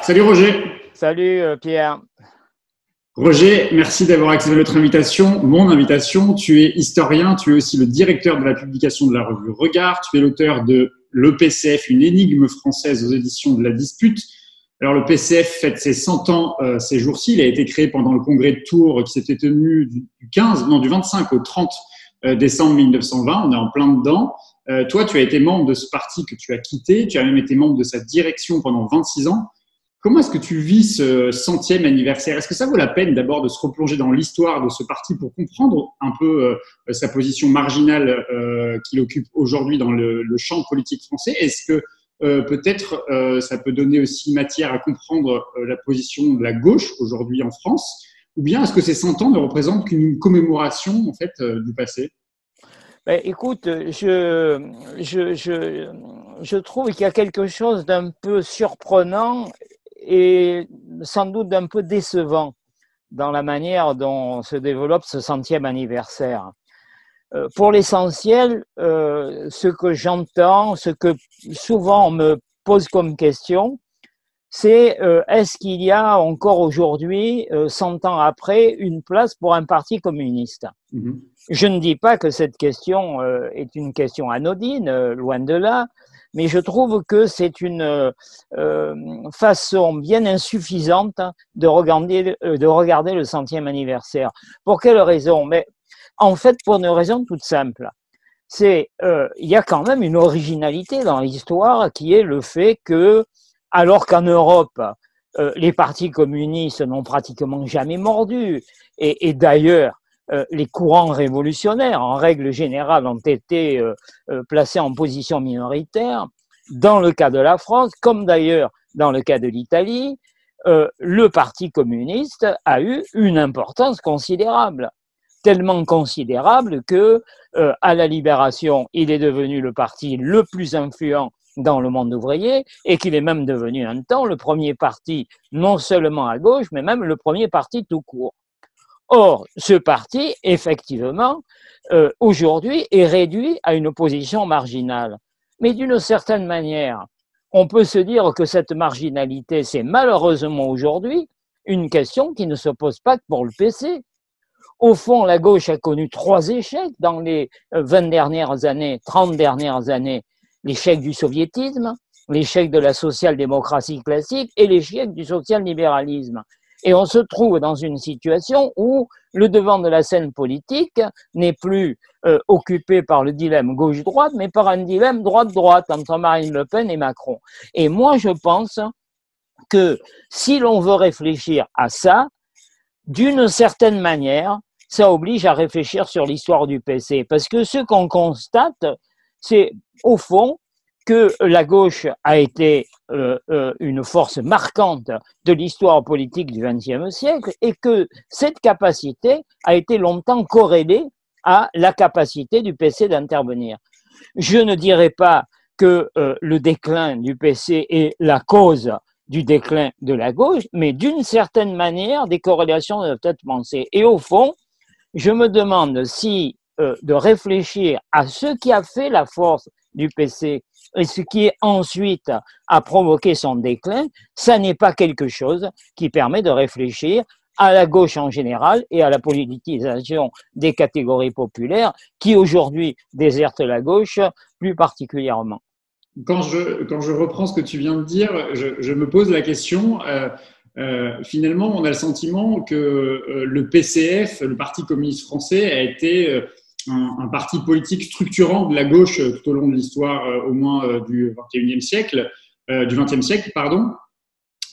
Salut Roger. Salut Pierre. Roger, merci d'avoir accepté notre invitation, mon invitation. Tu es historien, tu es aussi le directeur de la publication de la revue Regard, tu es l'auteur de l'EPCF, une énigme française aux éditions de La Dispute. Alors le PCF fête ses 100 ans ces jours-ci, il a été créé pendant le congrès de Tours qui s'était tenu du 25 au 30 décembre 1920, on est en plein dedans. Toi, tu as été membre de ce parti que tu as quitté, tu as même été membre de sa direction pendant 26 ans. Comment est-ce que tu vis ce 100e anniversaire? Est-ce que ça vaut la peine d'abord de se replonger dans l'histoire de ce parti pour comprendre un peu sa position marginale qu'il occupe aujourd'hui dans le champ politique français? Est-ce que peut-être ça peut donner aussi matière à comprendre la position de la gauche aujourd'hui en France? Ou bien est-ce que ces 100 ans ne représentent qu'une commémoration en fait du passé? Ben, écoute, je trouve qu'il y a quelque chose d'un peu surprenant et sans doute d'un peu décevant dans la manière dont se développe ce 100e anniversaire. Pour l'essentiel, ce que j'entends, ce que souvent on me pose comme question, c'est est-ce qu'il y a encore aujourd'hui, 100 ans après, une place pour un parti communiste? Je ne dis pas que cette question est une question anodine, loin de là, mais je trouve que c'est une façon bien insuffisante de regarder le 100e anniversaire. Pour quelle raison? Mais en fait, pour une raison toute simple. C'est il y a quand même une originalité dans l'histoire qui est le fait que, alors qu'en Europe, les partis communistes n'ont pratiquement jamais mordu, et d'ailleurs, les courants révolutionnaires, en règle générale, ont été placés en position minoritaire. Dans le cas de la France, comme d'ailleurs dans le cas de l'Italie, le Parti communiste a eu une importance considérable, tellement considérable que, à la Libération, il est devenu le parti le plus influent dans le monde ouvrier et qu'il est même devenu un temps le premier parti, non seulement à gauche, mais même le premier parti tout court. Or, ce parti, effectivement, aujourd'hui est réduit à une position marginale. Mais d'une certaine manière, on peut se dire que cette marginalité, c'est malheureusement aujourd'hui une question qui ne se pose pas que pour le PC. Au fond, la gauche a connu 3 échecs dans les 20 dernières années, 30 dernières années. L'échec du soviétisme, l'échec de la social-démocratie classique et l'échec du social-libéralisme. Et on se trouve dans une situation où le devant de la scène politique n'est plus occupé par le dilemme gauche-droite, mais par un dilemme droite-droite entre Marine Le Pen et Macron. Et moi, je pense que si l'on veut réfléchir à ça, d'une certaine manière, ça oblige à réfléchir sur l'histoire du PC. Parce que ce qu'on constate, c'est au fond que la gauche a été une force marquante de l'histoire politique du XXe siècle et que cette capacité a été longtemps corrélée à la capacité du PC d'intervenir. Je ne dirais pas que le déclin du PC est la cause du déclin de la gauche, mais d'une certaine manière, des corrélations doivent être pensées. Et au fond, je me demande si de réfléchir à ce qui a fait la force du PC et ce qui ensuite a provoqué son déclin, ça n'est pas quelque chose qui permet de réfléchir à la gauche en général et à la politisation des catégories populaires qui aujourd'hui désertent la gauche plus particulièrement. Quand je reprends ce que tu viens de dire, je me pose la question. Finalement, on a le sentiment que le PCF, le Parti communiste français, a été un parti politique structurant de la gauche tout au long de l'histoire, au moins du XXe siècle, du XXe siècle, pardon.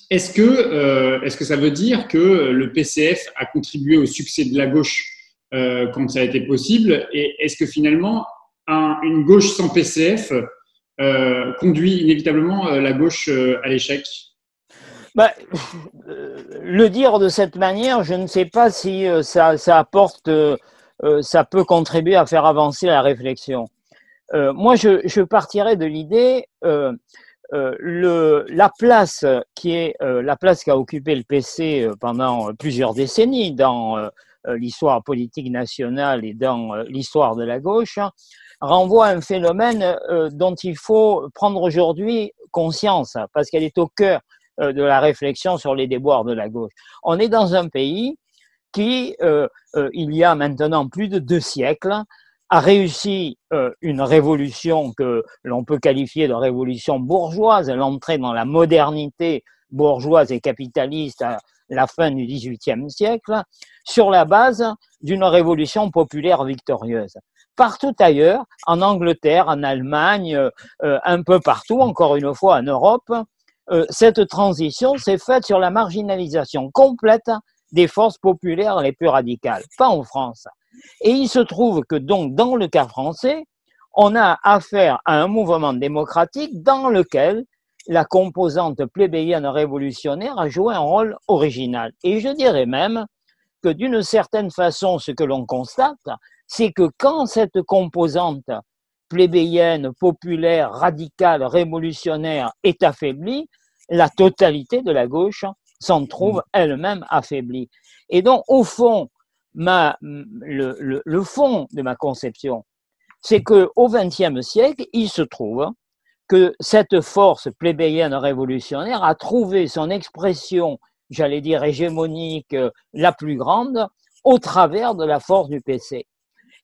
Est-ce que ça veut dire que le PCF a contribué au succès de la gauche quand ça a été possible? Et est-ce que finalement, une gauche sans PCF conduit inévitablement la gauche à l'échec? Ben, le dire de cette manière, je ne sais pas si ça apporte, ça peut contribuer à faire avancer la réflexion. Moi, je partirais de l'idée, la place la place qu'a occupée le PC pendant plusieurs décennies dans l'histoire politique nationale et dans l'histoire de la gauche, renvoie à un phénomène dont il faut prendre aujourd'hui conscience, parce qu'elle est au cœur de la réflexion sur les déboires de la gauche. On est dans un pays qui, il y a maintenant plus de 2 siècles, a réussi une révolution que l'on peut qualifier de révolution bourgeoise, l'entrée dans la modernité bourgeoise et capitaliste à la fin du XVIIIe siècle, sur la base d'une révolution populaire victorieuse. Partout ailleurs, en Angleterre, en Allemagne, un peu partout, encore une fois en Europe, cette transition s'est faite sur la marginalisation complète des forces populaires les plus radicales, pas en France. Et il se trouve que donc, dans le cas français, on a affaire à un mouvement démocratique dans lequel la composante plébéienne révolutionnaire a joué un rôle original. Et je dirais même que d'une certaine façon, ce que l'on constate, c'est que quand cette composante plébéienne, populaire, radicale, révolutionnaire est affaiblie, la totalité de la gauche s'en trouve elle-même affaiblie. Et donc, au fond, le fond de ma conception, c'est qu'au XXe siècle, il se trouve que cette force plébéienne révolutionnaire a trouvé son expression, j'allais dire hégémonique, la plus grande, au travers de la force du PC.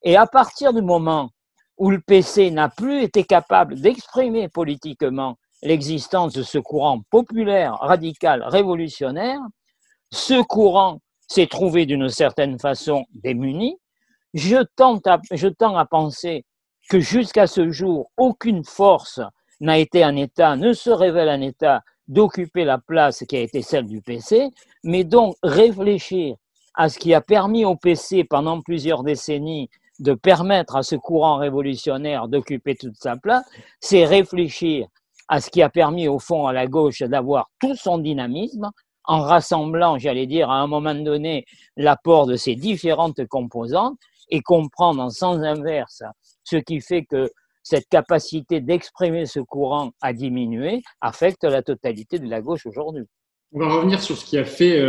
Et à partir du moment où le PC n'a plus été capable d'exprimer politiquement l'existence de ce courant populaire, radical, révolutionnaire, ce courant s'est trouvé d'une certaine façon démuni. Je tends à penser que jusqu'à ce jour, aucune force n'a été en état, ne se révèle en état d'occuper la place qui a été celle du PC, mais donc réfléchir à ce qui a permis au PC pendant plusieurs décennies de permettre à ce courant révolutionnaire d'occuper toute sa place, c'est réfléchir à ce qui a permis au fond à la gauche d'avoir tout son dynamisme en rassemblant, j'allais dire, à un moment donné, l'apport de ces différentes composantes et comprendre en sens inverse ce qui fait que cette capacité d'exprimer ce courant a diminué, affecte la totalité de la gauche aujourd'hui. On va revenir sur ce qui a fait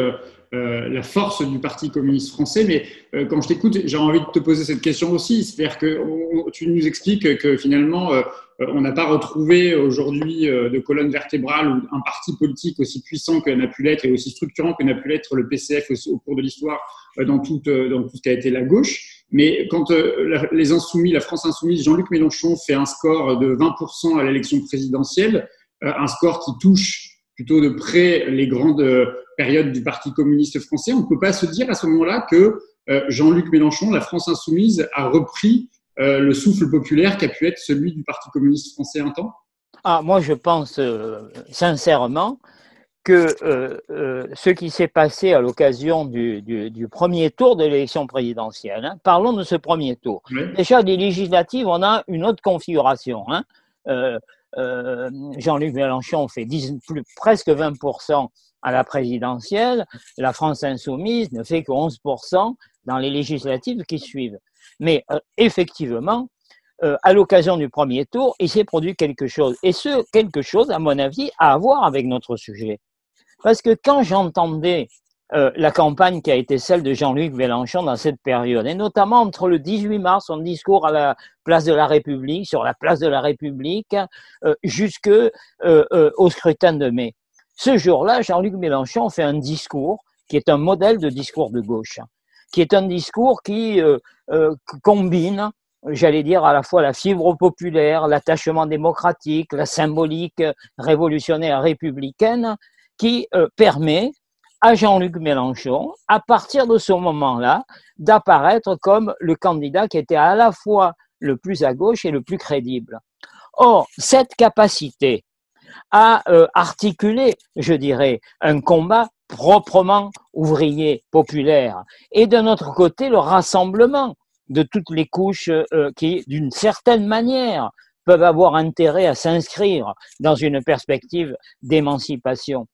la force du Parti communiste français, mais quand je t'écoute, j'ai envie de te poser cette question aussi. C'est-à-dire que tu nous expliques que finalement, on n'a pas retrouvé aujourd'hui de colonne vertébrale ou un parti politique aussi puissant que n'a pu l'être et aussi structurant que n'a pu l'être le PCF au cours de l'histoire dans tout ce qu'a été la gauche. Mais quand les Insoumis, la France Insoumise, Jean-Luc Mélenchon fait un score de 20% à l'élection présidentielle, un score qui touche plutôt de près les grandes périodes du Parti communiste français, on ne peut pas se dire à ce moment-là que Jean-Luc Mélenchon, la France insoumise, a repris le souffle populaire qui a pu être celui du Parti communiste français un temps? Moi, je pense sincèrement que ce qui s'est passé à l'occasion du premier tour de l'élection présidentielle, hein, parlons de ce premier tour. Oui. Déjà, des législatives, on a une autre configuration. Hein. Jean-Luc Mélenchon fait presque 20% à la présidentielle, la France insoumise ne fait que 11% dans les législatives qui suivent. Mais effectivement, à l'occasion du premier tour, il s'est produit quelque chose. Et ce quelque chose, à mon avis, a à voir avec notre sujet. Parce que quand j'entendais la campagne qui a été celle de Jean-Luc Mélenchon dans cette période, et notamment entre le 18 mars, son discours à la place de la République, sur la place de la République, jusqu'au scrutin de mai. Ce jour-là, Jean-Luc Mélenchon fait un discours qui est un modèle de discours de gauche, qui est un discours qui combine, j'allais dire, à la fois la fibre populaire, l'attachement démocratique, la symbolique révolutionnaire républicaine, qui permet à Jean-Luc Mélenchon, à partir de ce moment-là, d'apparaître comme le candidat qui était à la fois le plus à gauche et le plus crédible. Or, cette capacité à articuler, je dirais, un combat proprement ouvrier, populaire, et d'un autre côté, le rassemblement de toutes les couches qui, d'une certaine manière, peuvent avoir intérêt à s'inscrire dans une perspective d'émancipation.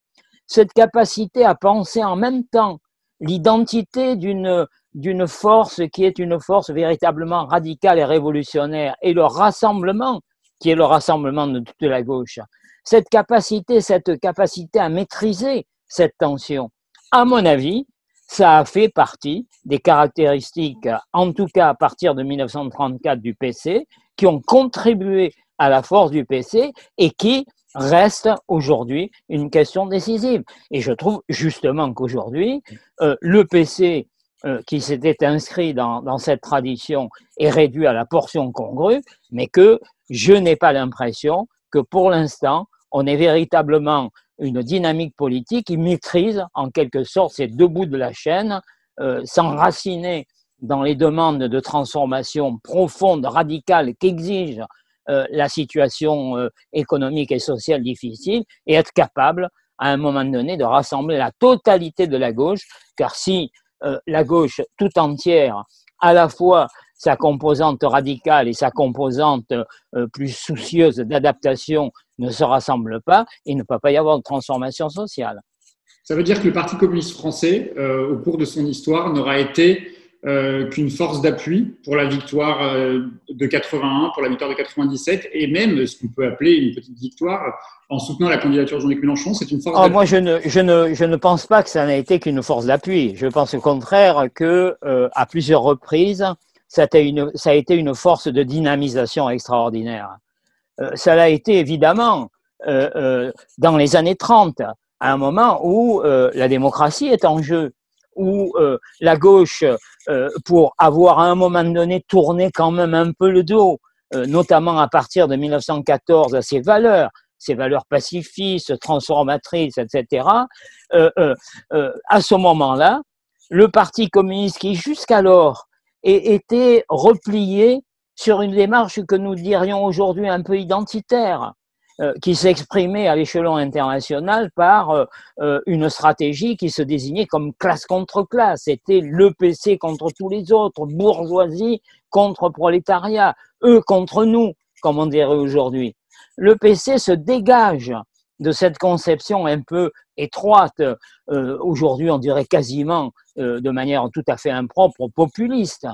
Cette capacité à penser en même temps l'identité d'une force qui est une force véritablement radicale et révolutionnaire et le rassemblement qui est le rassemblement de toute la gauche. Cette capacité à maîtriser cette tension, à mon avis, ça a fait partie des caractéristiques, en tout cas à partir de 1934 du PC, qui ont contribué à la force du PC et qui reste aujourd'hui une question décisive. Et je trouve justement qu'aujourd'hui, le PC qui s'était inscrit dans cette tradition est réduit à la portion congrue, mais que je n'ai pas l'impression que pour l'instant, on ait véritablement une dynamique politique qui maîtrise en quelque sorte ces deux bouts de la chaîne, s'enraciner dans les demandes de transformation profonde, radicale qu'exige la situation économique et sociale difficile et être capable, à un moment donné, de rassembler la totalité de la gauche, car si la gauche tout entière, à la fois sa composante radicale et sa composante plus soucieuse d'adaptation ne se rassemblent pas, il ne peut pas y avoir de transformation sociale. Ça veut dire que le Parti communiste français, au cours de son histoire, n'aura été qu'une force d'appui pour la victoire de 81, pour la victoire de 97, et même ce qu'on peut appeler une petite victoire en soutenant la candidature de Jean-Luc Mélenchon, c'est une force d'appui. Moi, je ne pense pas que ça n'a été qu'une force d'appui. Je pense au contraire que, à plusieurs reprises, ça a été une force de dynamisation extraordinaire. Ça l'a été évidemment dans les années 30, à un moment où la démocratie est en jeu, où la gauche, pour avoir à un moment donné tourné quand même un peu le dos, notamment à partir de 1914 à ses valeurs pacifistes, transformatrices, etc., à ce moment-là, le Parti communiste qui jusqu'alors était replié sur une démarche que nous dirions aujourd'hui un peu identitaire, qui s'exprimait à l'échelon international par une stratégie qui se désignait comme classe contre classe. C'était le PC contre tous les autres, bourgeoisie contre prolétariat, eux contre nous, comme on dirait aujourd'hui. Le PC se dégage de cette conception un peu étroite, aujourd'hui on dirait quasiment de manière tout à fait impropre, populiste,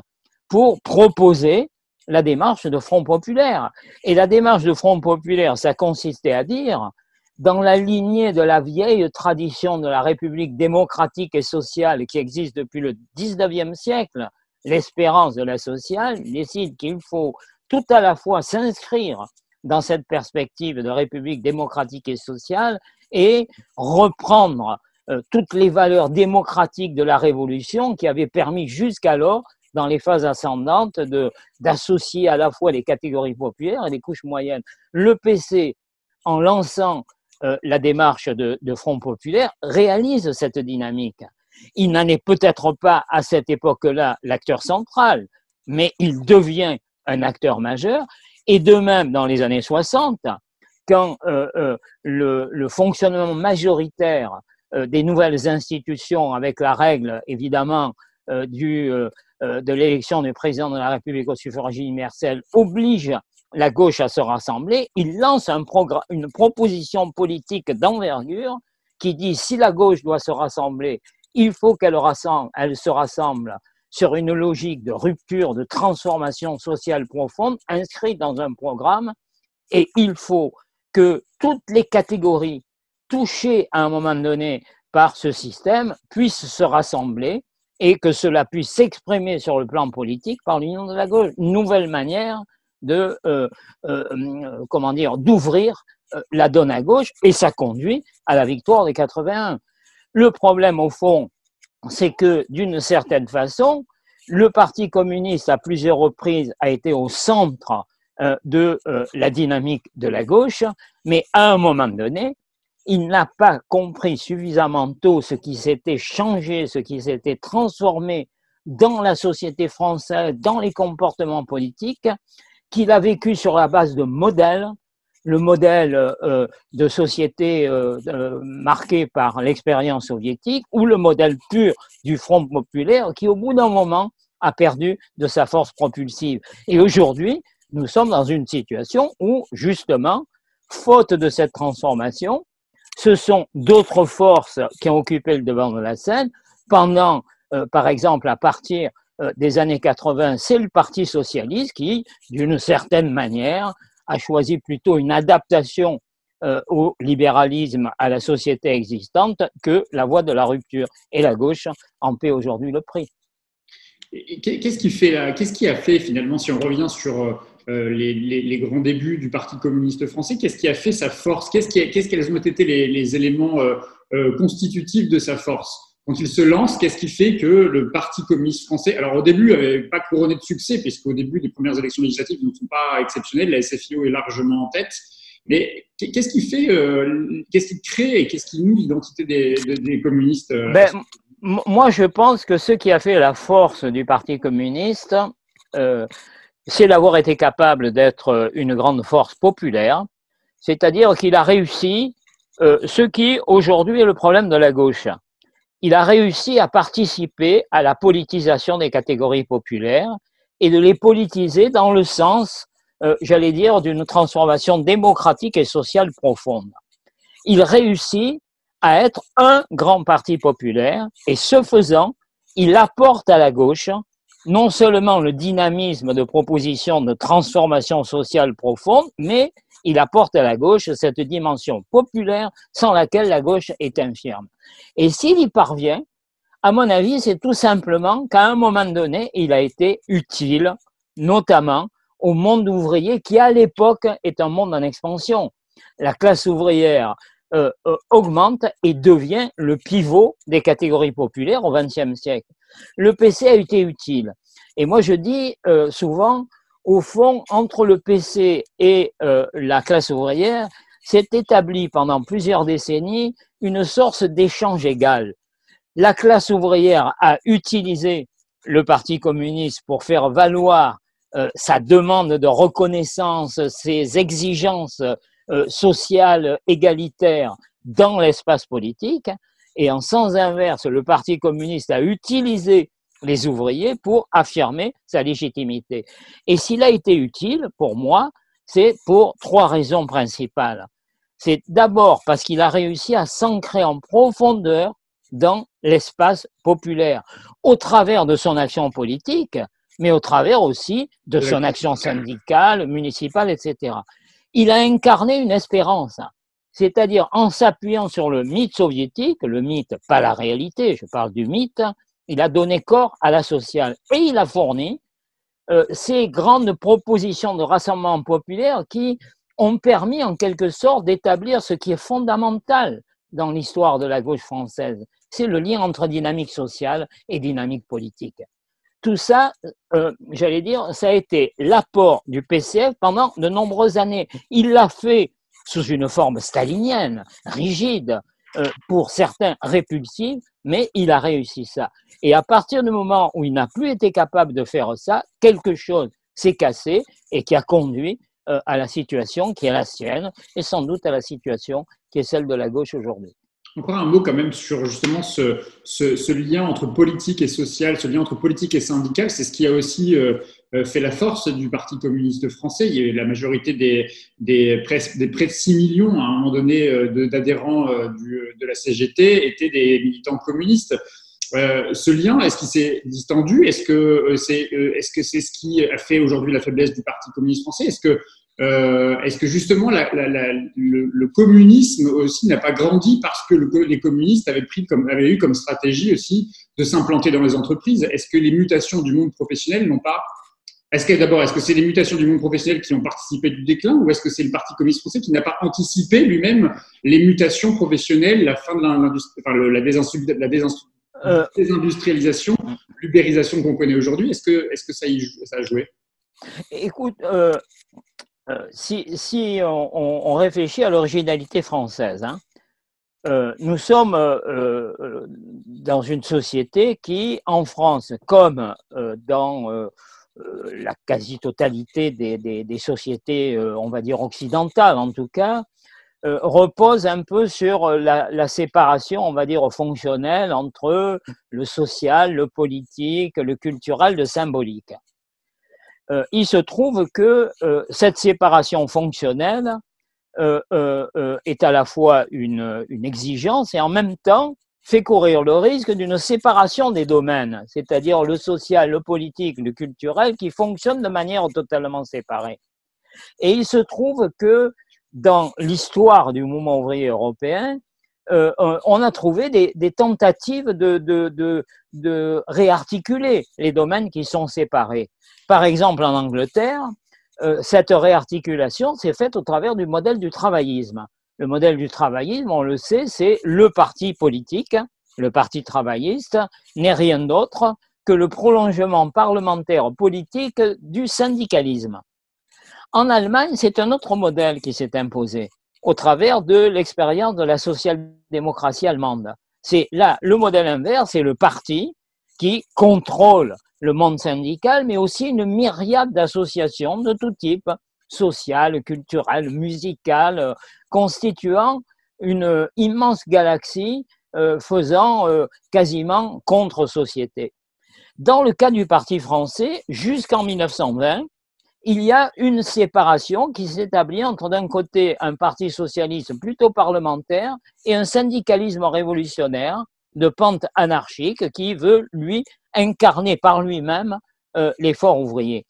pour proposer la démarche de Front populaire. Et la démarche de Front populaire, ça consistait à dire, dans la lignée de la vieille tradition de la République démocratique et sociale qui existe depuis le 19e siècle, l'espérance de la sociale décide qu'il faut tout à la fois s'inscrire dans cette perspective de République démocratique et sociale et reprendre toutes les valeurs démocratiques de la Révolution qui avaient permis jusqu'alors dans les phases ascendantes d'associer à la fois les catégories populaires et les couches moyennes. Le PC, en lançant la démarche de Front populaire, réalise cette dynamique. Il n'en est peut-être pas à cette époque-là l'acteur central, mais il devient un acteur majeur. Et de même, dans les années 60, quand le fonctionnement majoritaire des nouvelles institutions, avec la règle évidemment de l'élection du président de la République au suffrage universel, oblige la gauche à se rassembler, il lance une proposition politique d'envergure qui dit si la gauche doit se rassembler, il faut qu'elle se rassemble sur une logique de rupture, de transformation sociale profonde inscrite dans un programme, et il faut que toutes les catégories touchées à un moment donné par ce système puissent se rassembler et que cela puisse s'exprimer sur le plan politique par l'union de la gauche. Une nouvelle manière de, d'ouvrir la donne à gauche, et ça conduit à la victoire des 81. Le problème, au fond, c'est que, d'une certaine façon, le Parti communiste, à plusieurs reprises, a été au centre de la dynamique de la gauche, mais à un moment donné, il n'a pas compris suffisamment tôt ce qui s'était changé, ce qui s'était transformé dans la société française, dans les comportements politiques, qu'il a vécu sur la base de modèles, le modèle de société marqué par l'expérience soviétique, ou le modèle pur du Front populaire qui, au bout d'un moment, a perdu de sa force propulsive. Et aujourd'hui, nous sommes dans une situation où, justement, faute de cette transformation, ce sont d'autres forces qui ont occupé le devant de la scène. Pendant, par exemple, à partir des années 80, c'est le Parti socialiste qui, d'une certaine manière, a choisi plutôt une adaptation au libéralisme, à la société existante, que la voie de la rupture. Et la gauche en paie aujourd'hui le prix. Qu'est-ce qui a fait finalement, si on revient sur les grands débuts du Parti communiste français. Qu'est-ce qui a fait sa force? Quels ont été les éléments constitutifs de sa force? Quand il se lance, qu'est-ce qui fait que le Parti communiste français, alors au début, n'avait pas couronné de succès, puisqu'au début des premières élections législatives ne sont pas exceptionnelles, la SFIO est largement en tête. Mais qu'est-ce qui fait, qu'est-ce qui crée et qu'est-ce qui noue l'identité des communistes? Moi, je pense que ce qui a fait la force du Parti communiste, c'est d'avoir été capable d'être une grande force populaire, c'est-à-dire qu'il a réussi ce qui aujourd'hui est le problème de la gauche. Il a réussi à participer à la politisation des catégories populaires et de les politiser dans le sens, j'allais dire, d'une transformation démocratique et sociale profonde. Il réussit à être un grand parti populaire et ce faisant, il apporte à la gauche non seulement le dynamisme de proposition de transformation sociale profonde, mais il apporte à la gauche cette dimension populaire sans laquelle la gauche est infirme. Et s'il y parvient, à mon avis, c'est tout simplement qu'à un moment donné, il a été utile, notamment au monde ouvrier qui, à l'époque, est un monde en expansion. La classe ouvrière augmente et devient le pivot des catégories populaires au XXe siècle. Le PC a été utile. Et moi, je dis souvent, au fond, entre le PC et la classe ouvrière, s'est établi pendant plusieurs décennies une source d'échange égal. La classe ouvrière a utilisé le Parti communiste pour faire valoir sa demande de reconnaissance, ses exigences sociales égalitaires dans l'espace politique, et en sens inverse, le Parti communiste a utilisé les ouvriers pour affirmer sa légitimité. Et s'il a été utile, pour moi, c'est pour trois raisons principales. C'est d'abord parce qu'il a réussi à s'ancrer en profondeur dans l'espace populaire, au travers de son action politique, mais au travers aussi de son action syndicale, municipale, etc. Il a incarné une espérance, c'est-à-dire en s'appuyant sur le mythe soviétique, le mythe, pas la réalité, je parle du mythe, il a donné corps à la sociale et il a fourni ces grandes propositions de rassemblement populaire qui ont permis en quelque sorte d'établir ce qui est fondamental dans l'histoire de la gauche française, c'est le lien entre dynamique sociale et dynamique politique. Tout ça, j'allais dire, ça a été l'apport du PCF pendant de nombreuses années. Il l'a fait sous une forme stalinienne, rigide, pour certains répulsive, mais il a réussi ça. Et à partir du moment où il n'a plus été capable de faire ça, quelque chose s'est cassé et qui a conduit à la situation qui est la sienne et sans doute à la situation qui est celle de la gauche aujourd'hui. Encore un mot quand même sur justement ce lien entre politique et social, ce lien entre politique et syndical, c'est ce qui a aussi fait la force du Parti communiste français. Il y a eu la majorité des près de 6 millions à un moment donné d'adhérents de la CGT étaient des militants communistes. Ce lien, est-ce qu'il s'est distendu? Est-ce que c'est ce qui a fait aujourd'hui la faiblesse du Parti communiste français? Est-ce que justement le communisme aussi n'a pas grandi parce que les communistes avaient eu comme stratégie aussi de s'implanter dans les entreprises? Est-ce que les mutations du monde professionnel n'ont pas… Est-ce que c'est les mutations du monde professionnel qui ont participé du déclin, ou est-ce que c'est le Parti communiste français qui n'a pas anticipé lui-même les mutations professionnelles, la fin de l'industrie, enfin, la désindustrialisation, l'ubérisation qu'on connaît aujourd'hui? Est-ce que ça a joué? Écoute, si on réfléchit à l'originalité française, hein, nous sommes dans une société qui, en France, comme dans la quasi-totalité des sociétés, on va dire occidentales en tout cas, repose un peu sur la séparation, on va dire, fonctionnelle entre le social, le politique, le culturel, le symbolique. Il se trouve que cette séparation fonctionnelle est à la fois une exigence et en même temps fait courir le risque d'une séparation des domaines, c'est-à-dire le social, le politique, le culturel, qui fonctionnent de manière totalement séparée. Et il se trouve que dans l'histoire du mouvement ouvrier européen, on a trouvé des tentatives de réarticuler les domaines qui sont séparés. Par exemple, en Angleterre, cette réarticulation s'est faite au travers du modèle du travaillisme. Le modèle du travaillisme, on le sait, c'est le parti politique, le parti travailliste, n'est rien d'autre que le prolongement parlementaire politique du syndicalisme. En Allemagne, c'est un autre modèle qui s'est imposé au travers de l'expérience de la social-démocratie allemande. C'est là le modèle inverse, c'est le parti qui contrôle le monde syndical, mais aussi une myriade d'associations de tout type, sociales, culturelles, musicales, constituant une immense galaxie faisant quasiment contre-société. Dans le cas du Parti français, jusqu'en 1920, il y a une séparation qui s'établit entre d'un côté un parti socialiste plutôt parlementaire et un syndicalisme révolutionnaire de pente anarchique qui veut, lui, incarner par lui-même l'effort ouvrier.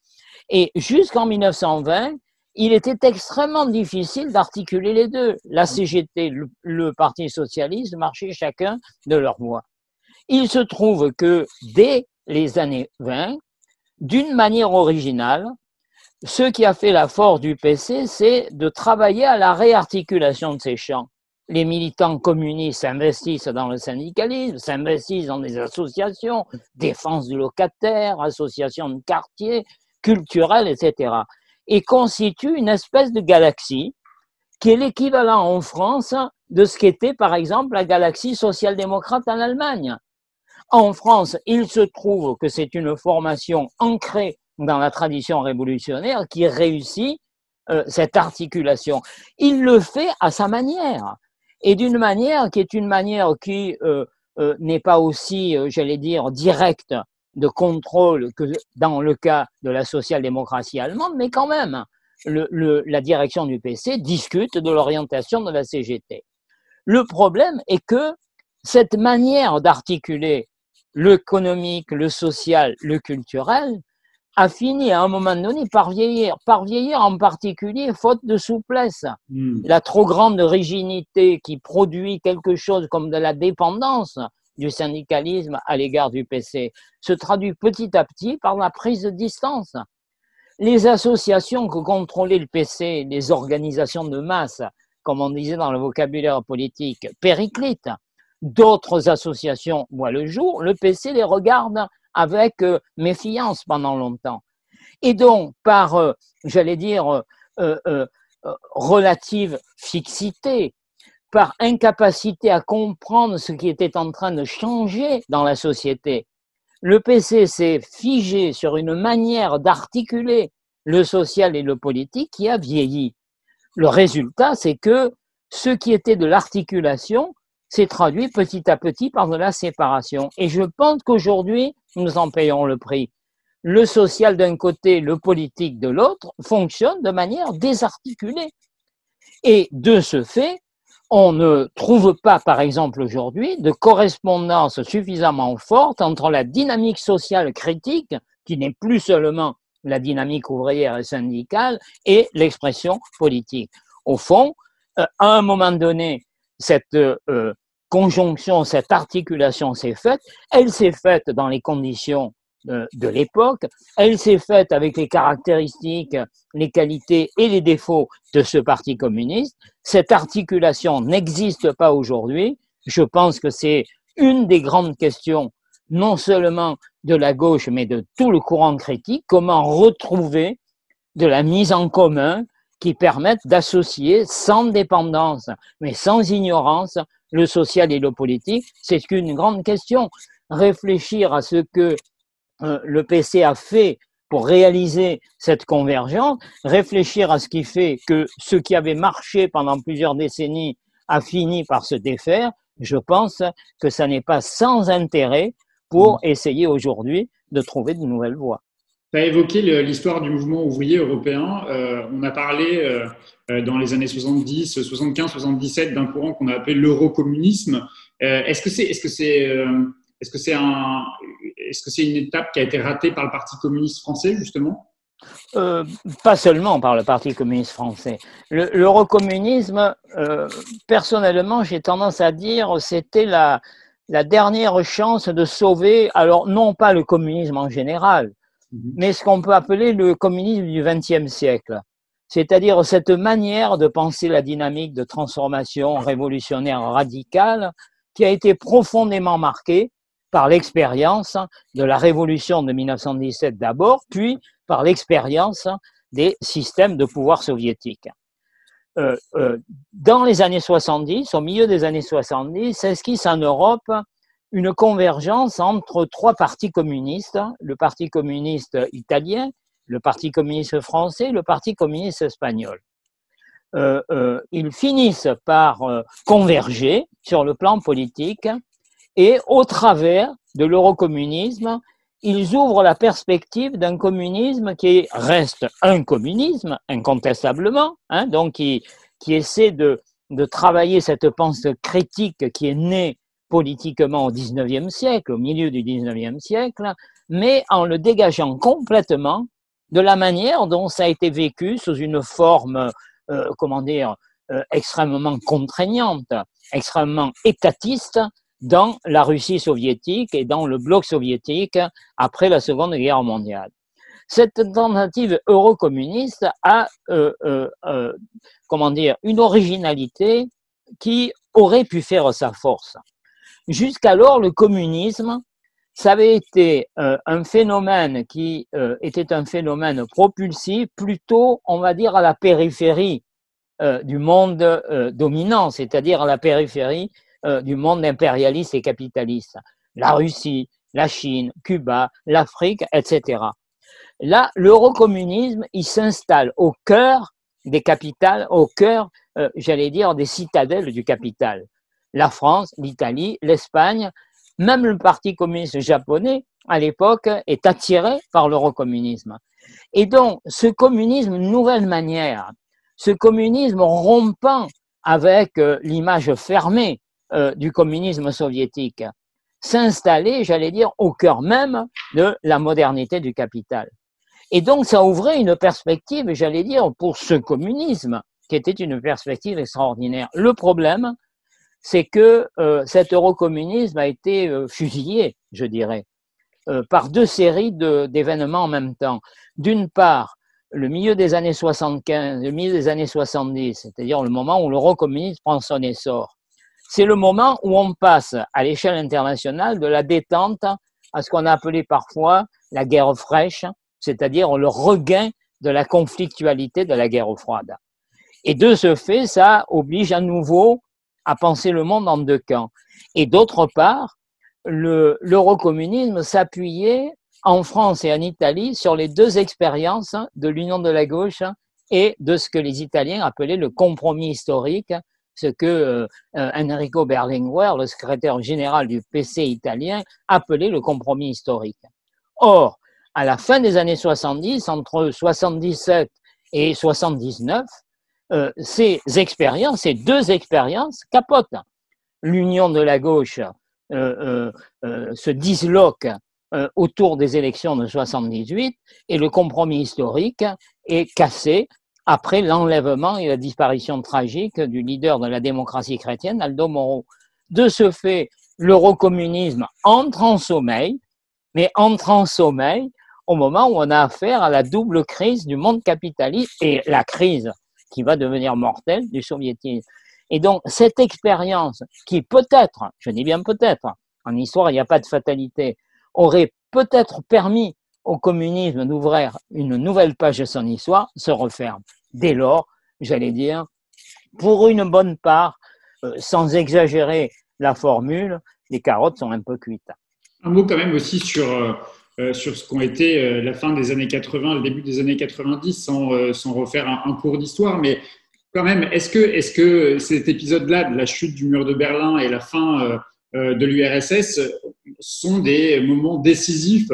Et jusqu'en 1920, il était extrêmement difficile d'articuler les deux. La CGT, le Parti socialiste, marchaient chacun de leur voie. Il se trouve que dès les années 20, d'une manière originale, ce qui a fait la force du PC, c'est de travailler à la réarticulation de ces champs. Les militants communistes s'investissent dans le syndicalisme, s'investissent dans des associations, défense du locataire, associations de quartier, culturelles, etc. Et constituent une espèce de galaxie qui est l'équivalent en France de ce qu'était par exemple la galaxie social-démocrate en Allemagne. En France, il se trouve que c'est une formation ancrée dans la tradition révolutionnaire qui réussit cette articulation. Il le fait à sa manière, et d'une manière qui est une manière qui n'est pas aussi, j'allais dire, directe de contrôle que dans le cas de la social-démocratie allemande, mais quand même, la direction du PC discute de l'orientation de la CGT. Le problème est que cette manière d'articuler l'économique, le social, le culturel, a fini à un moment donné par vieillir en particulier faute de souplesse. La trop grande rigidité qui produit quelque chose comme de la dépendance du syndicalisme à l'égard du PC se traduit petit à petit par la prise de distance. Les associations que contrôlait le PC, les organisations de masse, comme on disait dans le vocabulaire politique, périclitent. D'autres associations voient le jour, le PC les regarde avec méfiance pendant longtemps. Et donc, par, j'allais dire, relative fixité, par incapacité à comprendre ce qui était en train de changer dans la société, le PC s'est figé sur une manière d'articuler le social et le politique qui a vieilli. Le résultat, c'est que ce qui était de l'articulation s'est traduit petit à petit par de la séparation. Et je pense qu'aujourd'hui, nous en payons le prix. Le social d'un côté, le politique de l'autre, fonctionne de manière désarticulée. Et de ce fait, on ne trouve pas, par exemple aujourd'hui, de correspondance suffisamment forte entre la dynamique sociale critique, qui n'est plus seulement la dynamique ouvrière et syndicale, et l'expression politique. Au fond, à un moment donné, cette conjonction, cette articulation s'est faite. Elle s'est faite dans les conditions de l'époque. Elle s'est faite avec les caractéristiques, les qualités et les défauts de ce parti communiste. Cette articulation n'existe pas aujourd'hui. Je pense que c'est une des grandes questions, non seulement de la gauche, mais de tout le courant critique. Comment retrouver de la mise en commun qui permettent d'associer sans dépendance, mais sans ignorance, le social et le politique. C'est une grande question. Réfléchir à ce que le PC a fait pour réaliser cette convergence, réfléchir à ce qui fait que ce qui avait marché pendant plusieurs décennies a fini par se défaire, je pense que ça n'est pas sans intérêt pour essayer aujourd'hui de trouver de nouvelles voies. Tu as évoqué l'histoire du mouvement ouvrier européen. On a parlé dans les années 70, 75, 77 d'un courant qu'on a appelé l'eurocommunisme. Est-ce que c'est une étape qui a été ratée par le Parti communiste français, justement ? Pas seulement par le Parti communiste français. L'eurocommunisme, personnellement, j'ai tendance à dire, c'était la dernière chance de sauver, alors non pas le communisme en général, mais ce qu'on peut appeler le communisme du XXe siècle. C'est-à-dire cette manière de penser la dynamique de transformation révolutionnaire radicale qui a été profondément marquée par l'expérience de la révolution de 1917 d'abord, puis par l'expérience des systèmes de pouvoir soviétiques. Dans les années 70, au milieu des années 70, s'esquisse en Europe une convergence entre trois partis communistes, le Parti communiste italien, le Parti communiste français, le Parti communiste espagnol. Ils finissent par converger sur le plan politique et au travers de l'eurocommunisme, ils ouvrent la perspective d'un communisme qui reste un communisme, incontestablement, hein, donc qui essaie de travailler cette pensée critique qui est née politiquement au XIXe siècle, au milieu du XIXe siècle, mais en le dégageant complètement de la manière dont ça a été vécu sous une forme, extrêmement contraignante, extrêmement étatiste dans la Russie soviétique et dans le bloc soviétique après la Seconde Guerre mondiale. Cette tentative eurocommuniste a, une originalité qui aurait pu faire sa force. Jusqu'alors, le communisme, ça avait été un phénomène qui était un phénomène propulsif, plutôt, on va dire, à la périphérie du monde dominant, c'est-à-dire à la périphérie du monde impérialiste et capitaliste. La Russie, la Chine, Cuba, l'Afrique, etc. Là, l'eurocommunisme, il s'installe au cœur des capitales, au cœur, des citadelles du capital. La France, l'Italie, l'Espagne, même le Parti communiste japonais, à l'époque, est attiré par l'eurocommunisme. Et donc, ce communisme, une nouvelle manière, ce communisme rompant avec l'image fermée du communisme soviétique, s'installait, au cœur même de la modernité du capital. Et donc, ça ouvrait une perspective, pour ce communisme, qui était une perspective extraordinaire. Le problème, c'est que cet eurocommunisme a été fusillé, je dirais, par deux séries d'événements en même temps. D'une part, le milieu des années 75, le milieu des années 70, c'est-à-dire le moment où l'eurocommunisme prend son essor. C'est le moment où on passe à l'échelle internationale de la détente à ce qu'on a appelé parfois la guerre fraîche, c'est-à-dire le regain de la conflictualité de la guerre froide. Et de ce fait, ça oblige à nouveau à penser le monde en deux camps. Et d'autre part, l'eurocommunisme s'appuyait en France et en Italie sur les deux expériences de l'union de la gauche et de ce que les Italiens appelaient le compromis historique, ce que Enrico Berlinguer, le secrétaire général du PC italien, appelait le compromis historique. Or, à la fin des années 70, entre 77 et 79, ces deux expériences capotent. L'union de la gauche se disloque autour des élections de 78 et le compromis historique est cassé après l'enlèvement et la disparition tragique du leader de la démocratie chrétienne, Aldo Moro. De ce fait, l'eurocommunisme entre en sommeil, mais entre en sommeil au moment où on a affaire à la double crise du monde capitaliste et la crise qui va devenir mortelle du soviétisme. Et donc, cette expérience qui peut-être, je dis bien peut-être, en histoire il n'y a pas de fatalité, aurait peut-être permis au communisme d'ouvrir une nouvelle page de son histoire, se referme. Dès lors, pour une bonne part, sans exagérer la formule, les carottes sont un peu cuites. Un mot quand même aussi sur ce qu'ont été la fin des années 80, le début des années 90, sans refaire un cours d'histoire, mais quand même, est-ce que cet épisode-là de la chute du mur de Berlin et la fin de l'URSS sont des moments décisifs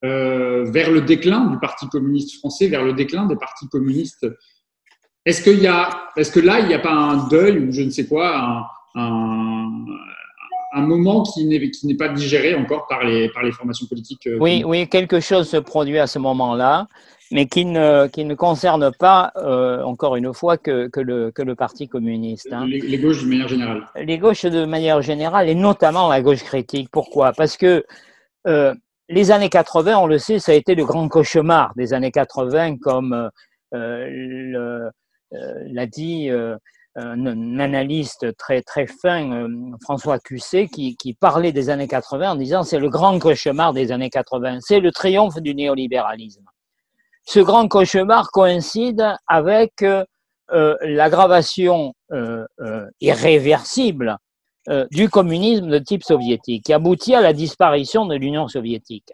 vers le déclin du Parti communiste français, vers le déclin des partis communistes? Est-ce que là, il n'y a pas un deuil ou je ne sais quoi, un moment qui n'est pas digéré encore par les formations politiques? Oui, quelque chose se produit à ce moment-là, mais qui ne concerne pas, encore une fois, que le Parti communiste. Hein. Les gauches de manière générale. Les gauches de manière générale, et notamment la gauche critique. Pourquoi? Parce que les années 80, on le sait, ça a été le grand cauchemar des années 80, comme l'a dit un analyste très, très fin, François Cusset, qui parlait des années 80 en disant c'est le grand cauchemar des années 80, c'est le triomphe du néolibéralisme. Ce grand cauchemar coïncide avec l'aggravation irréversible du communisme de type soviétique, qui aboutit à la disparition de l'Union soviétique.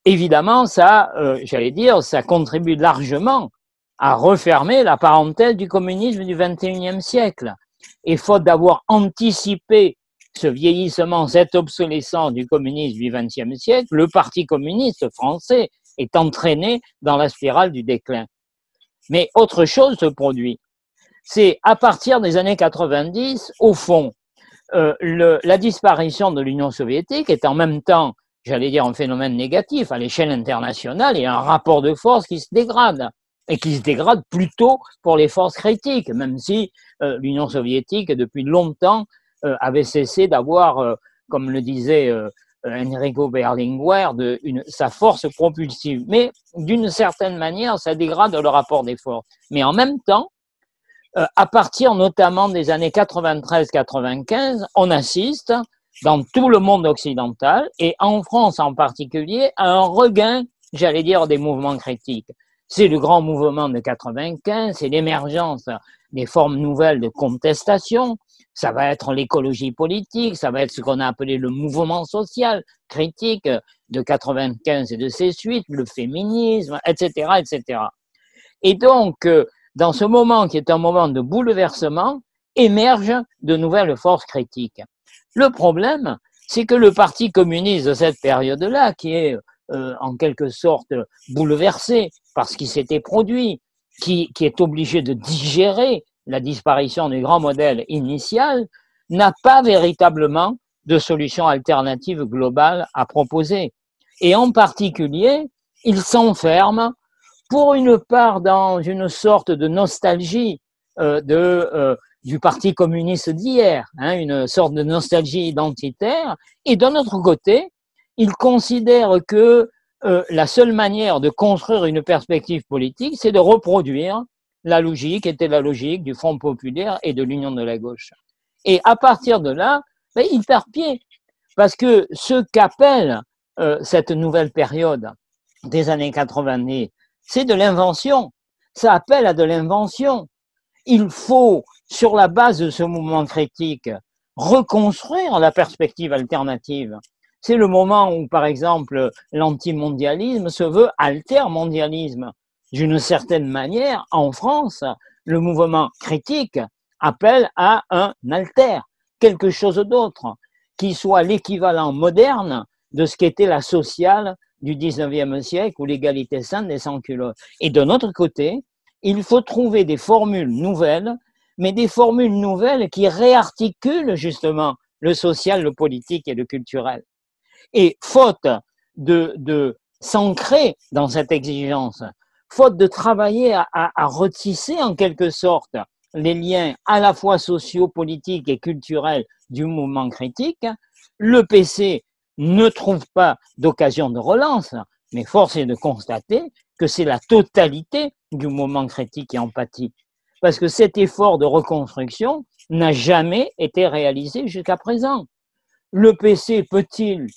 Évidemment, ça, j'allais dire, ça contribue largement à refermer la parenthèse du communisme du XXIe siècle. Et faute d'avoir anticipé ce vieillissement, cette obsolescence du communisme du XXe siècle, le Parti communiste français est entraîné dans la spirale du déclin. Mais autre chose se produit. C'est à partir des années 90, au fond, la disparition de l'Union soviétique est en même temps, j'allais dire, un phénomène négatif à l'échelle internationale et un rapport de force qui se dégrade. Et qui se dégrade plutôt pour les forces critiques, même si l'Union soviétique, depuis longtemps, avait cessé d'avoir, comme le disait Enrico Berlinguer, sa force propulsive. Mais d'une certaine manière, ça dégrade le rapport des forces. Mais en même temps, à partir notamment des années 93-95, on assiste dans tout le monde occidental, et en France en particulier, à un regain, j'allais dire, des mouvements critiques. C'est le grand mouvement de 95, c'est l'émergence des formes nouvelles de contestation, ça va être l'écologie politique, ça va être ce qu'on a appelé le mouvement social critique de 95 et de ses suites, le féminisme, etc., etc. Et donc, dans ce moment qui est un moment de bouleversement, émergent de nouvelles forces critiques. Le problème, c'est que le Parti communiste de cette période-là, qui est en quelque sorte bouleversé par ce qui s'était produit, qui est obligé de digérer la disparition du grand modèle initial, n'a pas véritablement de solution alternative globale à proposer. Et en particulier, il s'enferme pour une part dans une sorte de nostalgie du Parti communiste d'hier, une sorte de nostalgie identitaire, et d'un autre côté, il considère que la seule manière de construire une perspective politique, c'est de reproduire la logique, était la logique du Front populaire et de l'Union de la gauche. Et à partir de là, il perd pied, parce que ce qu'appelle cette nouvelle période des années 90, c'est de l'invention. Ça appelle à de l'invention. Il faut, sur la base de ce mouvement critique, reconstruire la perspective alternative. C'est le moment où, par exemple, l'antimondialisme se veut altermondialisme. D'une certaine manière, en France, le mouvement critique appelle à un alter, quelque chose d'autre, qui soit l'équivalent moderne de ce qu'était la sociale du 19e siècle ou l'égalité saine des sans-culottes. Et de notre côté, il faut trouver des formules nouvelles, mais des formules nouvelles qui réarticulent justement le social, le politique et le culturel. Et faute de s'ancrer dans cette exigence, faute de travailler à retisser en quelque sorte les liens à la fois sociaux, politiques et culturels du mouvement critique, le PC ne trouve pas d'occasion de relance, mais force est de constater que c'est la totalité du mouvement critique qui en pâtit. Parce que cet effort de reconstruction n'a jamais été réalisé jusqu'à présent. Le PC peut-il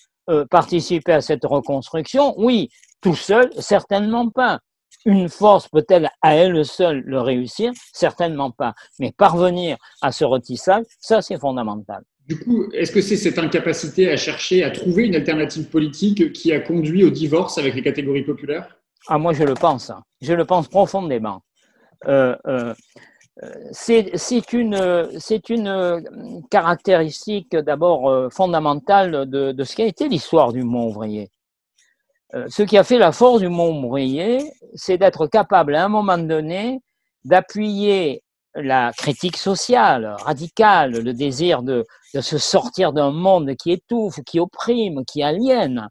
participer à cette reconstruction? Oui, tout seul, certainement pas. Une force peut-elle à elle seule le réussir? Certainement pas. Mais parvenir à ce retissage, ça c'est fondamental. Du coup, est-ce que c'est cette incapacité à chercher à trouver une alternative politique qui a conduit au divorce avec les catégories populaires? Ah, moi je le pense. Je le pense profondément. C'est une caractéristique d'abord fondamentale de ce qui a été l'histoire du mouvement ouvrier. Ce qui a fait la force du mouvement ouvrier, c'est d'être capable à un moment donné d'appuyer la critique sociale, radicale, le désir de se sortir d'un monde qui étouffe, qui opprime, qui aliène,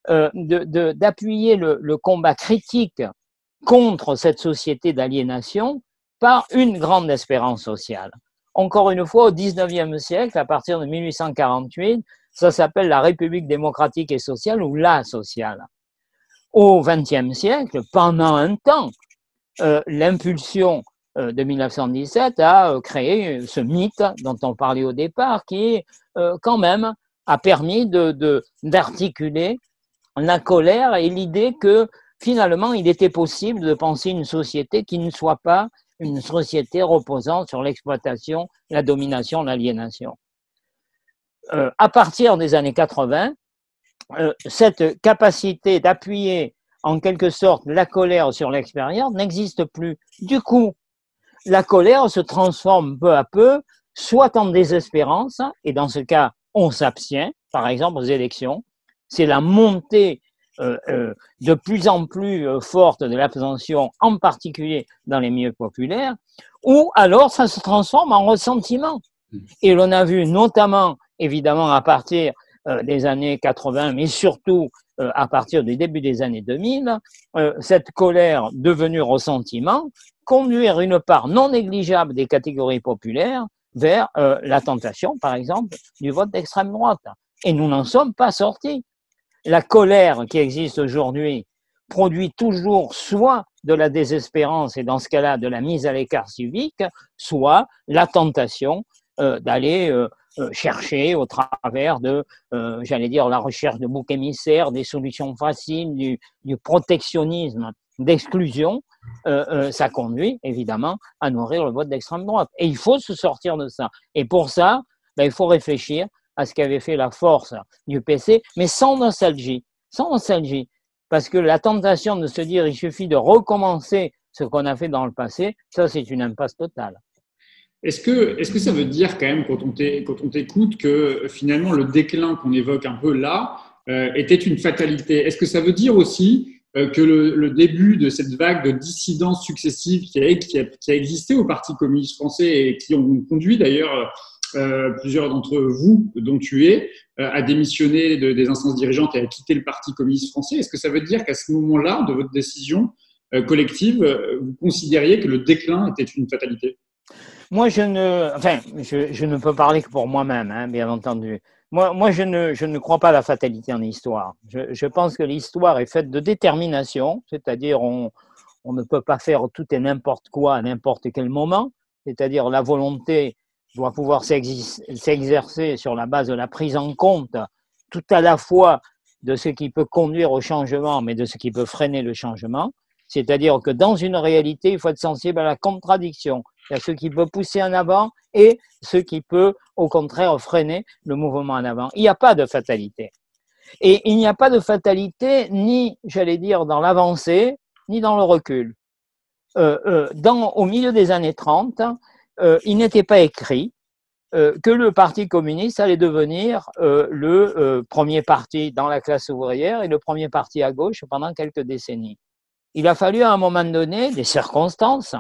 d'appuyer le combat critique contre cette société d'aliénation par une grande espérance sociale. Encore une fois, au XIXe siècle, à partir de 1848, Ça s'appelle la République démocratique et sociale ou la sociale. Au XXe siècle, pendant un temps, l'impulsion de 1917 a créé ce mythe dont on parlait au départ, qui quand même a permis d'articuler la colère et l'idée que finalement il était possible de penser une société qui ne soit pas une société reposant sur l'exploitation, la domination, l'aliénation. À partir des années 80, cette capacité d'appuyer en quelque sorte la colère sur l'expérience n'existe plus. Du coup, la colère se transforme peu à peu, soit en désespérance, et dans ce cas, on s'abstient, par exemple aux élections. C'est la montée de plus en plus forte de l'abstention, en particulier dans les milieux populaires, ou alors ça se transforme en ressentiment. Et l'on a vu notamment, évidemment, à partir des années 80, mais surtout à partir du début des années 2000, cette colère devenue ressentiment, conduire une part non négligeable des catégories populaires vers la tentation, par exemple, du vote d'extrême droite. Et nous n'en sommes pas sortis. La colère qui existe aujourd'hui produit toujours soit de la désespérance et dans ce cas-là de la mise à l'écart civique, soit la tentation d'aller chercher au travers de, j'allais dire, la recherche de boucs émissaires, des solutions faciles, du protectionnisme, d'exclusion, ça conduit évidemment à nourrir le vote d'extrême droite. Et il faut se sortir de ça. Et pour ça, il faut réfléchir à ce qu'avait fait la force du PC, mais sans nostalgie. Sans nostalgie. Parce que la tentation de se dire il suffit de recommencer ce qu'on a fait dans le passé, ça c'est une impasse totale. Est-ce que ça veut dire quand même, quand on t'écoute, que finalement le déclin qu'on évoque un peu là était une fatalité? Est-ce que ça veut dire aussi que le début de cette vague de dissidences successives qui a existé au Parti communiste français et qui ont conduit d'ailleurs plusieurs d'entre vous, dont tu es, à démissionner des instances dirigeantes et à quitter le Parti communiste français, est-ce que ça veut dire qu'à ce moment-là de votre décision collective, vous considériez que le déclin était une fatalité? Moi, je ne peux parler que pour moi-même, hein, bien entendu. Moi, je ne crois pas à la fatalité en histoire. Je pense que l'histoire est faite de détermination, c'est-à-dire on ne peut pas faire tout et n'importe quoi à n'importe quel moment, c'est-à-dire la volonté doit pouvoir s'exercer sur la base de la prise en compte tout à la fois de ce qui peut conduire au changement, mais de ce qui peut freiner le changement. C'est-à-dire que dans une réalité, il faut être sensible à la contradiction. Il y a ce qui peut pousser en avant et ce qui peut, au contraire, freiner le mouvement en avant. Il n'y a pas de fatalité. Et il n'y a pas de fatalité ni, j'allais dire, dans l'avancée, ni dans le recul. Au milieu des années 30, il n'était pas écrit que le Parti communiste allait devenir le premier parti dans la classe ouvrière et le premier parti à gauche pendant quelques décennies. Il a fallu à un moment donné des circonstances,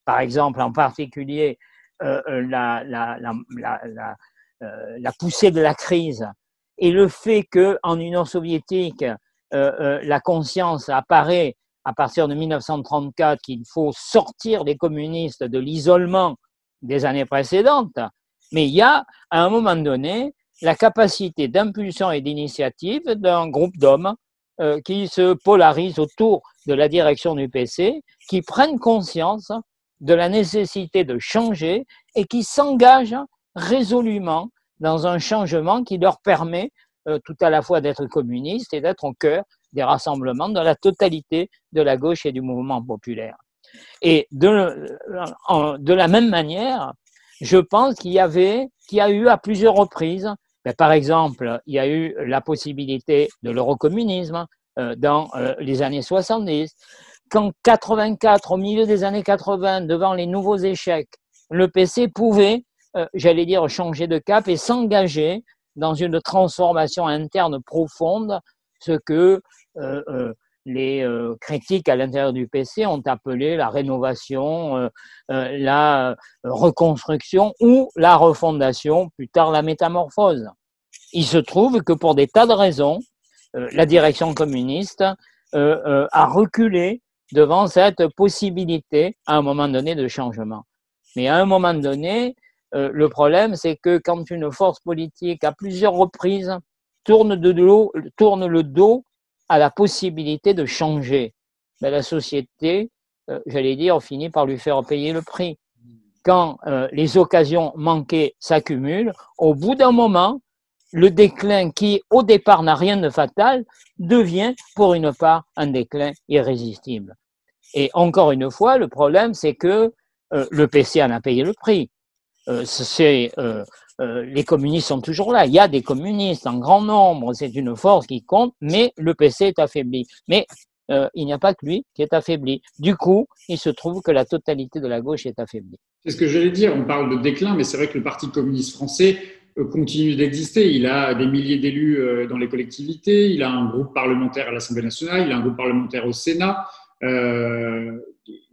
par exemple en particulier la poussée de la crise et le fait qu'en Union soviétique, la conscience apparaît à partir de 1934 qu'il faut sortir les communistes de l'isolement des années précédentes, mais il y a à un moment donné la capacité d'impulsion et d'initiative d'un groupe d'hommes qui se polarisent autour de la direction du PC, qui prennent conscience de la nécessité de changer et qui s'engagent résolument dans un changement qui leur permet tout à la fois d'être communistes et d'être au cœur des rassemblements de la totalité de la gauche et du mouvement populaire. Et de la même manière, je pense qu'il y a eu à plusieurs reprises, par exemple, il y a eu la possibilité de l'eurocommunisme dans les années 70. Qu'en 84, au milieu des années 80, devant les nouveaux échecs, le PC pouvait, j'allais dire, changer de cap et s'engager dans une transformation interne profonde, ce que les critiques à l'intérieur du PC ont appelé la rénovation, la reconstruction ou la refondation, plus tard la métamorphose. Il se trouve que pour des tas de raisons, la direction communiste a reculé devant cette possibilité à un moment donné de changement. Mais à un moment donné, Le problème, c'est que quand une force politique, à plusieurs reprises, tourne le dos à la possibilité de changer, ben, la société, j'allais dire, finit par lui faire payer le prix. Quand les occasions manquées s'accumulent, au bout d'un moment, le déclin qui, au départ, n'a rien de fatal, devient, pour une part, un déclin irrésistible. Et encore une fois, le problème, c'est que le PC en a payé le prix. Les communistes sont toujours là. Il y a des communistes en grand nombre, c'est une force qui compte, mais le PC est affaibli. Mais il n'y a pas que lui qui est affaibli. Du coup, il se trouve que la totalité de la gauche est affaiblie. C'est ce que j'allais dire. On parle de déclin, mais c'est vrai que le Parti communiste français continue d'exister. Il a des milliers d'élus dans les collectivités, il a un groupe parlementaire à l'Assemblée nationale, il a un groupe parlementaire au Sénat.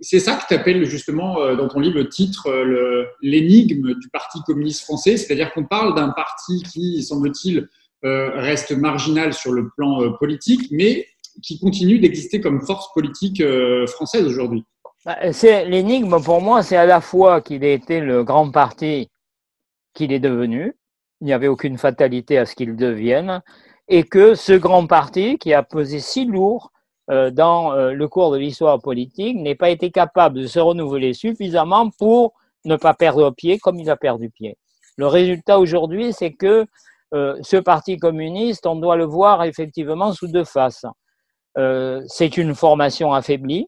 C'est ça que tu appelles justement dans ton livre le titre l'énigme du Parti communiste français, c'est-à-dire qu'on parle d'un parti qui, semble-t-il, reste marginal sur le plan politique, mais qui continue d'exister comme force politique française aujourd'hui. C'est l'énigme pour moi, c'est à la fois qu'il ait été le grand parti qu'il est devenu, il n'y avait aucune fatalité à ce qu'il devienne, et que ce grand parti qui a pesé si lourd dans le cours de l'histoire politique n'ait pas été capable de se renouveler suffisamment pour ne pas perdre pied comme il a perdu pied. Le résultat aujourd'hui, c'est que ce parti communiste, on doit le voir effectivement sous deux faces. C'est une formation affaiblie,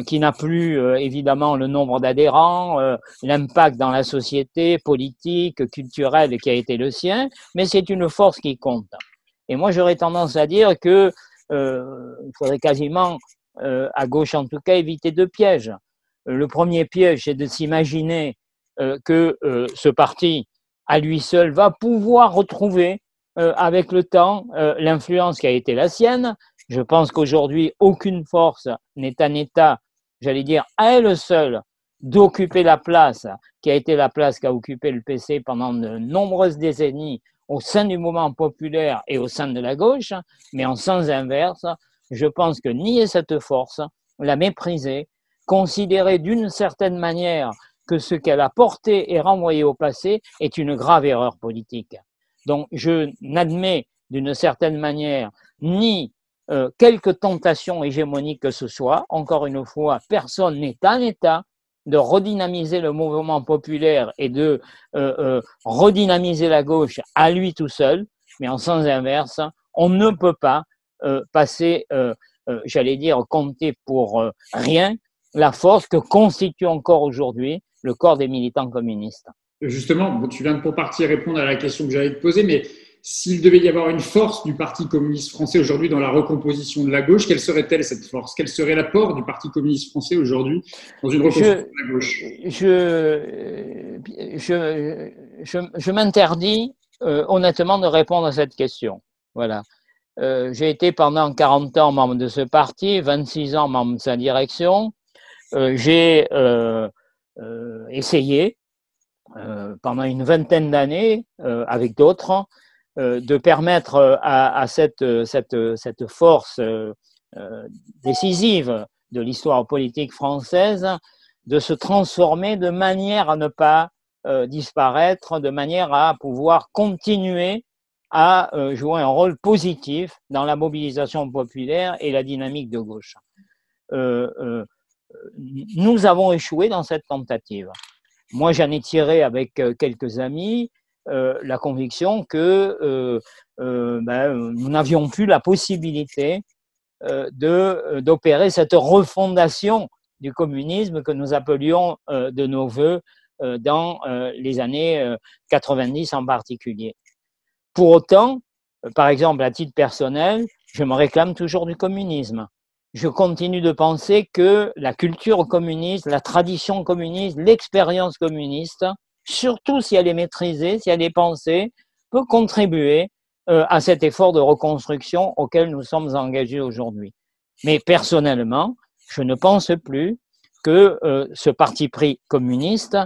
qui n'a plus évidemment le nombre d'adhérents, l'impact dans la société politique, culturelle qui a été le sien, mais c'est une force qui compte. Et moi, j'aurais tendance à dire que il faudrait quasiment, à gauche en tout cas, éviter deux pièges. Le premier piège, c'est de s'imaginer que ce parti, à lui seul, va pouvoir retrouver avec le temps l'influence qui a été la sienne. Je pense qu'aujourd'hui, aucune force n'est en état, j'allais dire, à elle seule, d'occuper la place qui a été la place qu'a occupé le PC pendant de nombreuses décennies au sein du mouvement populaire et au sein de la gauche, mais en sens inverse, je pense que nier cette force, la mépriser, considérer d'une certaine manière que ce qu'elle a porté et renvoyé au passé est une grave erreur politique. Donc, je n'admets d'une certaine manière ni quelque tentation hégémonique que ce soit. Encore une fois, personne n'est en état de redynamiser le mouvement populaire et de redynamiser la gauche à lui tout seul, mais en sens inverse, on ne peut pas passer, j'allais dire, compter pour rien la force que constitue encore aujourd'hui le corps des militants communistes. Justement, tu viens de pour partie répondre à la question que j'allais te poser, mais s'il devait y avoir une force du Parti communiste français aujourd'hui dans la recomposition de la gauche, quelle serait-elle cette force? Quel serait l'apport du Parti communiste français aujourd'hui dans une reconstruction de la gauche? Je m'interdis honnêtement de répondre à cette question. Voilà. J'ai été pendant 40 ans membre de ce parti, 26 ans membre de sa direction. J'ai essayé pendant une vingtaine d'années avec d'autres de permettre à cette force décisive de l'histoire politique française de se transformer de manière à ne pas disparaître, de manière à pouvoir continuer à jouer un rôle positif dans la mobilisation populaire et la dynamique de gauche. Nous avons échoué dans cette tentative. Moi, j'en ai tiré avec quelques amis la conviction que nous n'avions plus la possibilité d'opérer cette refondation du communisme que nous appelions de nos voeux dans les années 90 en particulier. Pour autant, par exemple, à titre personnel, je me réclame toujours du communisme. Je continue de penser que la culture communiste, la tradition communiste, l'expérience communiste, surtout si elle est maîtrisée, si elle est pensée, peut contribuer à cet effort de reconstruction auquel nous sommes engagés aujourd'hui. Mais personnellement, je ne pense plus que ce parti pris communiste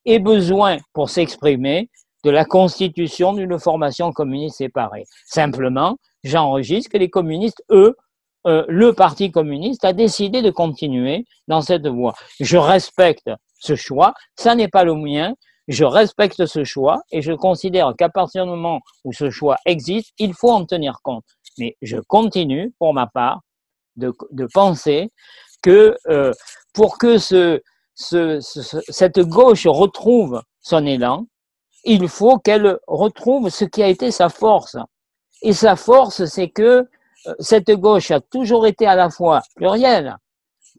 ait besoin, pour s'exprimer, de la constitution d'une formation communiste séparée. Simplement, j'enregistre que les communistes, eux, le Parti communiste a décidé de continuer dans cette voie. Je respecte ce choix, ça n'est pas le mien. Je respecte ce choix et je considère qu'à partir du moment où ce choix existe, il faut en tenir compte. Mais je continue, pour ma part, de penser que pour que cette gauche retrouve son élan, il faut qu'elle retrouve ce qui a été sa force. Et sa force, c'est que cette gauche a toujours été à la fois plurielle,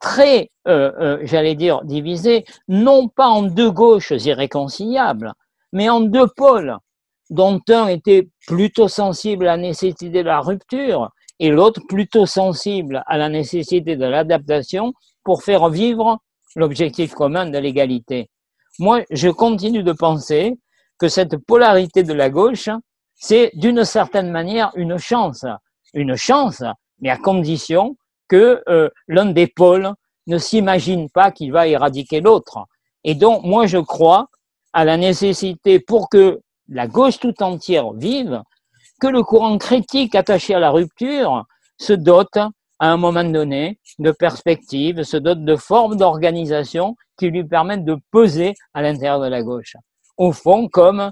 très, j'allais dire, divisée, non pas en deux gauches irréconciliables, mais en deux pôles, dont un était plutôt sensible à la nécessité de la rupture et l'autre plutôt sensible à la nécessité de l'adaptation pour faire vivre l'objectif commun de l'égalité. Moi, je continue de penser que cette polarité de la gauche, c'est d'une certaine manière une chance, mais à condition que l'un des pôles ne s'imagine pas qu'il va éradiquer l'autre. Et donc, moi, je crois à la nécessité, pour que la gauche tout entière vive, que le courant critique attaché à la rupture se dote, à un moment donné, de perspectives, se dote de formes d'organisation qui lui permettent de peser à l'intérieur de la gauche. Au fond, comme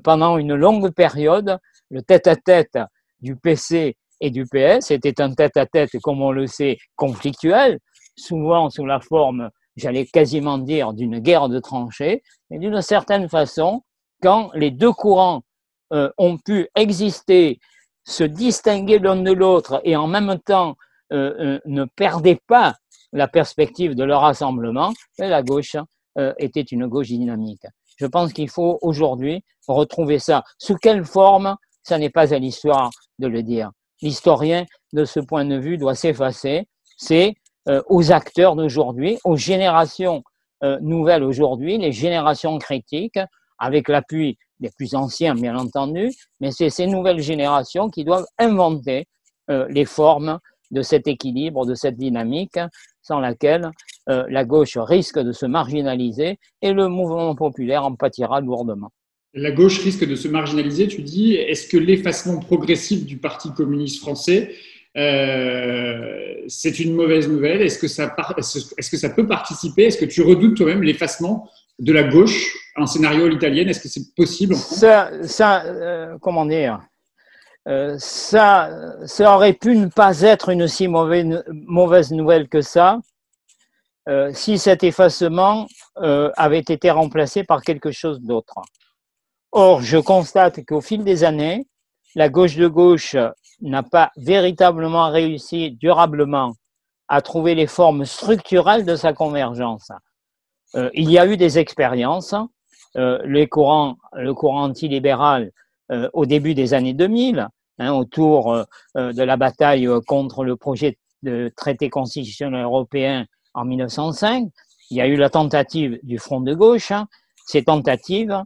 pendant une longue période, le tête-à-tête du PC et du PS était un tête-à-tête, comme on le sait, conflictuel, souvent sous la forme, j'allais quasiment dire, d'une guerre de tranchées, mais d'une certaine façon, quand les deux courants ont pu exister, se distinguer l'un de l'autre et en même temps ne perdaient pas la perspective de leur rassemblement, la gauche était une gauche dynamique. Je pense qu'il faut aujourd'hui retrouver ça. Sous quelle forme, ça n'est pas à l'histoire de le dire. L'historien, de ce point de vue, doit s'effacer. C'est aux acteurs d'aujourd'hui, aux générations nouvelles aujourd'hui, les générations critiques, avec l'appui des plus anciens, bien entendu, mais c'est ces nouvelles générations qui doivent inventer les formes de cet équilibre, de cette dynamique, sans laquelle la gauche risque de se marginaliser et le mouvement populaire en pâtira lourdement. La gauche risque de se marginaliser, tu dis. Est-ce que l'effacement progressif du Parti communiste français, c'est une mauvaise nouvelle? Est-ce que ça peut participer? Est-ce que tu redoutes toi-même l'effacement de la gauche en scénario à l'italienne? Est-ce que c'est possible en France? Comment dire, ça aurait pu ne pas être une si mauvaise nouvelle que ça, si cet effacement avait été remplacé par quelque chose d'autre. Or, je constate qu'au fil des années, la gauche de gauche n'a pas véritablement réussi durablement à trouver les formes structurelles de sa convergence. Il y a eu des expériences, le courant antilibéral au début des années 2000, autour de la bataille contre le projet de traité constitutionnel européen en 1905. Il y a eu la tentative du Front de gauche. Ces tentatives,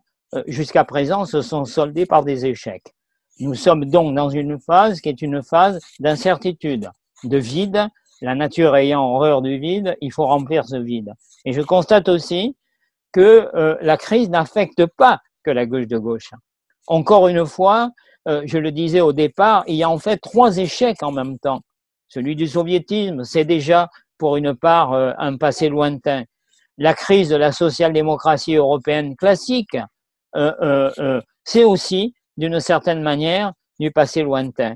jusqu'à présent, se sont soldées par des échecs. Nous sommes donc dans une phase qui est une phase d'incertitude, de vide. La nature ayant horreur du vide, il faut remplir ce vide. Et je constate aussi que la crise n'affecte pas que la gauche de gauche. Encore une fois, je le disais au départ, il y a en fait trois échecs en même temps. Celui du soviétisme, c'est déjà pour une part un passé lointain. La crise de la social-démocratie européenne classique, c'est aussi, d'une certaine manière, du passé lointain.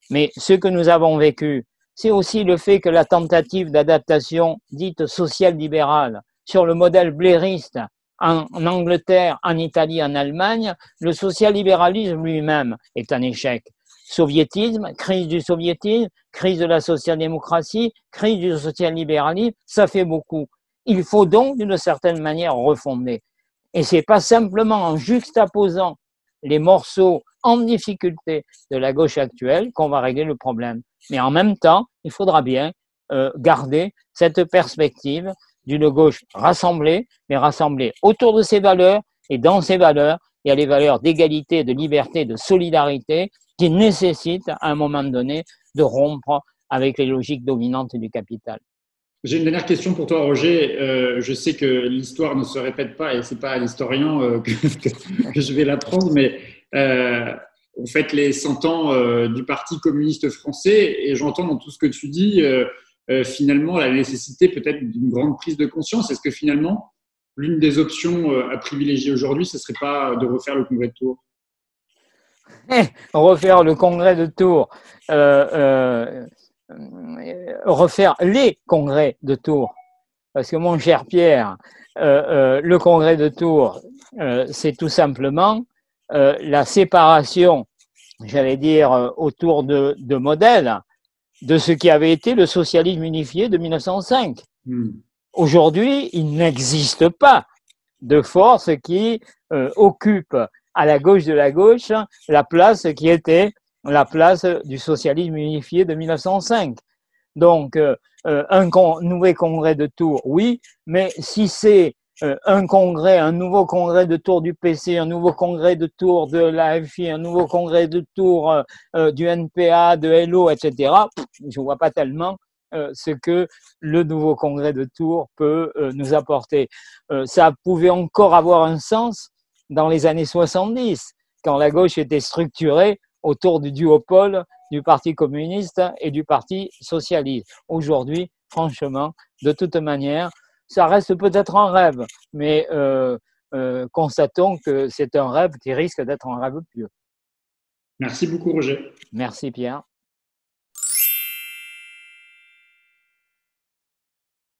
Mais ce que nous avons vécu, c'est aussi le fait que la tentative d'adaptation dite social-libérale sur le modèle blairiste en Angleterre, en Italie, en Allemagne, le social-libéralisme lui-même est un échec. Soviétisme, crise du soviétisme, crise de la social-démocratie, crise du social-libéralisme, ça fait beaucoup. Il faut donc, d'une certaine manière, refonder. Et c'est pas simplement en juxtaposant les morceaux en difficulté de la gauche actuelle qu'on va régler le problème. Mais en même temps, il faudra bien garder cette perspective d'une gauche rassemblée, mais rassemblée autour de ses valeurs, et dans ses valeurs, il y a les valeurs d'égalité, de liberté, de solidarité qui nécessitent à un moment donné de rompre avec les logiques dominantes du capital. J'ai une dernière question pour toi, Roger. Je sais que l'histoire ne se répète pas et c'est pas à l'historien que je vais l'apprendre, mais on fête les 100 ans du Parti communiste français et j'entends dans tout ce que tu dis finalement la nécessité peut-être d'une grande prise de conscience. Est-ce que finalement l'une des options à privilégier aujourd'hui, ce ne serait pas de refaire le congrès de Tours? Refaire le congrès de Tours, refaire les congrès de Tours. Parce que mon cher Pierre, le congrès de Tours, c'est tout simplement la séparation, j'allais dire, autour de modèles de ce qui avait été le socialisme unifié de 1905. Aujourd'hui, il n'existe pas de force qui occupe à la gauche de la gauche la place qui était la place du socialisme unifié de 1905. Donc, un nouveau congrès de Tours, oui, mais si c'est un nouveau congrès de Tours du PC, un nouveau congrès de Tours de l'AFI, un nouveau congrès de Tours du NPA, de LO, etc., je ne vois pas tellement ce que le nouveau congrès de Tours peut nous apporter. Ça pouvait encore avoir un sens dans les années 70, quand la gauche était structurée autour du duopole du Parti communiste et du Parti socialiste. Aujourd'hui, franchement, de toute manière, ça reste peut-être un rêve, mais constatons que c'est un rêve qui risque d'être un rêve pieux. Merci beaucoup, Roger. Merci, Pierre.